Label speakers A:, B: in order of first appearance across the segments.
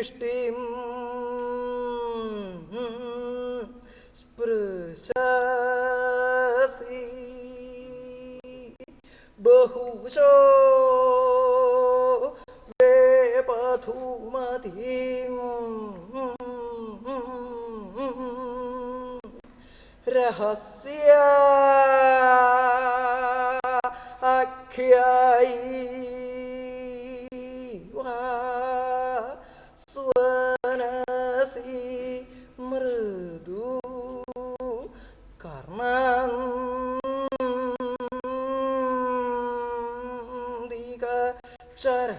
A: ദൃഷ്ടിം സ്പൃശസി ബഹുശോ വേപധൂമതിം രഹസ്യ ആഖ്യായി സ്വനസി മൃദു കർണന്തിക ചര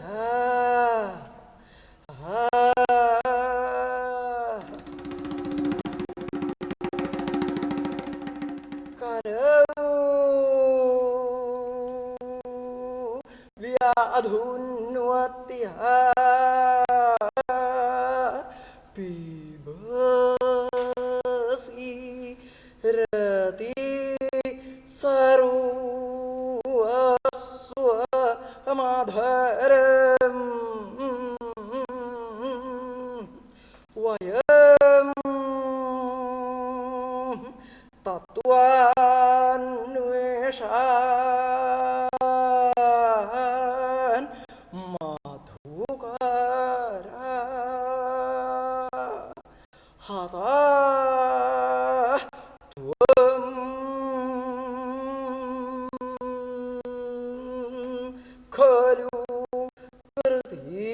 A: വ്യാധുന്വത്യ പിബസി രതി സർവസ്വമാധരം വയം തത്വാന്വേഷാൻ മധുകര ഹതാ ത്വം ഖലു കൃതി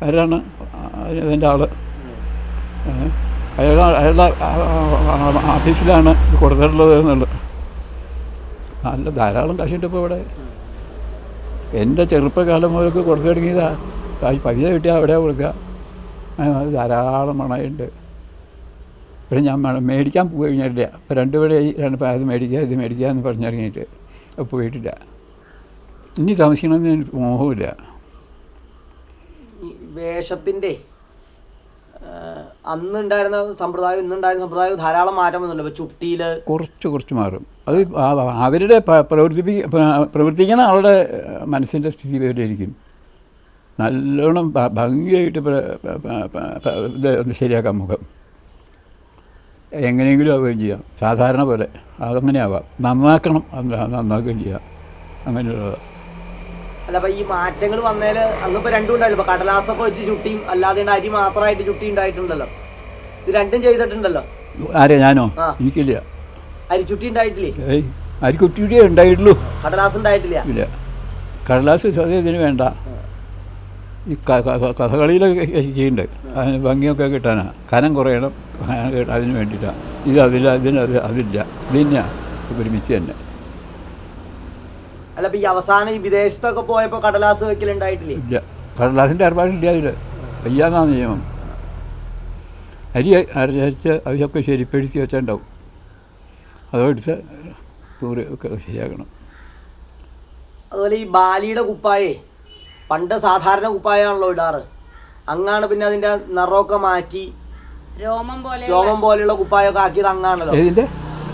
B: ആരാണ് ഇതിൻ്റെ ആൾ. അയാളുടെ ഓഫീസിലാണ് ഇത് കൊടുത്തിട്ടുള്ളത് എന്നുള്ളത്. നല്ല ധാരാളം കാശുണ്ട് ഇപ്പോൾ ഇവിടെ. എൻ്റെ ചെറുപ്പകാലം മുതലൊക്കെ കൊടുത്തു തുടങ്ങിയതാണ്. പൈസ കിട്ടിയാൽ അവിടെ കൊടുക്കുക. അത് ധാരാളം മണമുണ്ട്. പിന്നെ ഞാൻ മേടിക്കാൻ പോയി കഴിഞ്ഞിട്ടില്ല. ഇപ്പോൾ 2 പേരായി അത് മേടിക്കുക എന്ന് പറഞ്ഞിറങ്ങിയിട്ട് പോയിട്ടില്ല. ഇനി താമസിക്കണമെന്ന് എനിക്ക് മോഹമില്ല.
C: വേഷത്തിൻ്റെ അന്നുണ്ടായിരുന്ന സമ്പ്രദായം ഇന്നുണ്ടായിരുന്ന സമ്പ്രദായം ധാരാളം മാറ്റം വന്നുള്ളൂ. ഇപ്പോൾ ചുട്ടിയിൽ കുറച്ച്
B: മാറും. അത് അവരുടെ പ്രവർത്തിക്കുന്ന ആളുടെ മനസ്സിൻ്റെ സ്ഥിതി വരെയിരിക്കും. നല്ലോണം ഭംഗിയായിട്ട് ഇത് ഒന്ന് ശരിയാക്കാം മുഖം. എങ്ങനെയെങ്കിലും ആവുകയും ചെയ്യാം. സാധാരണ പോലെ അതങ്ങനെ ആവാം. നന്നാക്കണം, നന്നാക്കുകയും ചെയ്യാം. അങ്ങനെയുള്ളത്.
C: അല്ല, അപ്പോൾ ഈ മാറ്റങ്ങൾ വന്നതിൽ അന്നിപ്പോൾ രണ്ടും ഉണ്ടായില്ല. ഇപ്പോൾ കടലാസൊക്കെ വെച്ച് ചുട്ടിയും അല്ലാതെ അരി മാത്രമായിട്ട് ചുട്ടി ഉണ്ടായിട്ടുണ്ടല്ലോ. ഇത് രണ്ടും ചെയ്തിട്ടുണ്ടല്ലോ.
B: ആരെ? ഞാനോ? എനിക്കില്ല.
C: അരി ചുട്ടി ഉണ്ടായിട്ടില്ലേ?
B: അരി കുട്ടിയുടെ ഉണ്ടായിട്ടുള്ളൂ.
C: കടലാസ് ഉണ്ടായിട്ടില്ല.
B: ഇല്ല, കടലാസ് ഇതിന് വേണ്ട. ഈ കഥകളിയിലൊക്കെ ചെയ്യുന്നുണ്ട്. അതിന് ഭംഗിയൊക്കെ കിട്ടാനാണ്. കനം കുറയണം, അതിന് വേണ്ടിയിട്ടാണ്. അതില്ല. ഇത് തന്നെയാണ് ഒരുമിച്ച് തന്നെ.
C: അല്ല, ഈ അവസാനം ഈ വിദേശത്തൊക്കെ പോയപ്പോൾ കടലാസ് വെക്കലുണ്ടായിട്ടില്ലേ?
B: ഇല്ല, കടലാസിൻ്റെ ഏർപ്പാടില്ല. അതിൽ വയ്യാന്നാണ് നിയമം. അരച്ച് അതൊക്കെ ശരിപ്പെടുത്തി വെച്ചിട്ടുണ്ടാവും. അതെടുത്ത് ഒക്കെ ശരിയാക്കണം.
C: അതുപോലെ ഈ ബാലിയുടെ കുപ്പായേ പണ്ട് സാധാരണ കുപ്പായാണല്ലോ ഇടാറ്. അങ്ങാണ് പിന്നെ അതിൻ്റെ നിറമൊക്കെ മാറ്റി രോമം പോലെയുള്ള കുപ്പായൊക്കെ ആക്കിയത് അങ്ങാണല്ലോ.
B: ഏതിൻ്റെ?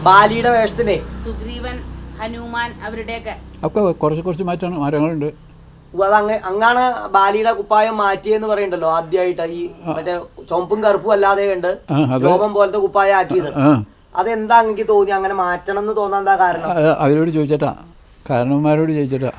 C: ബാലിയുടെ വേഷത്തിനെ
D: സുഗ്രീവൻ, ഹനുമാൻ അവരുടെയൊക്കെ
B: ഒക്കെ കുറച്ച് മാറ്റങ്ങളുണ്ട്.
C: അത് അങ്ങാണ് ബാലിയുടെ കുപ്പായം മാറ്റിയെന്ന് പറയണ്ടല്ലോ. ആദ്യമായിട്ട് ഈ മറ്റേ ചുമപ്പും കറുപ്പും അല്ലാതെ ഉണ്ട് രോമം പോലത്തെ കുപ്പായം ആക്കിയത്. അതെന്താ അങ്ങക്ക് തോന്നി അങ്ങനെ മാറ്റണം എന്ന് തോന്നാൻ എന്താ കാരണം?
B: അവരോട് ചോദിച്ചിട്ടാ, കാരണവന്മാരോട് ചോദിച്ചിട്ടാ.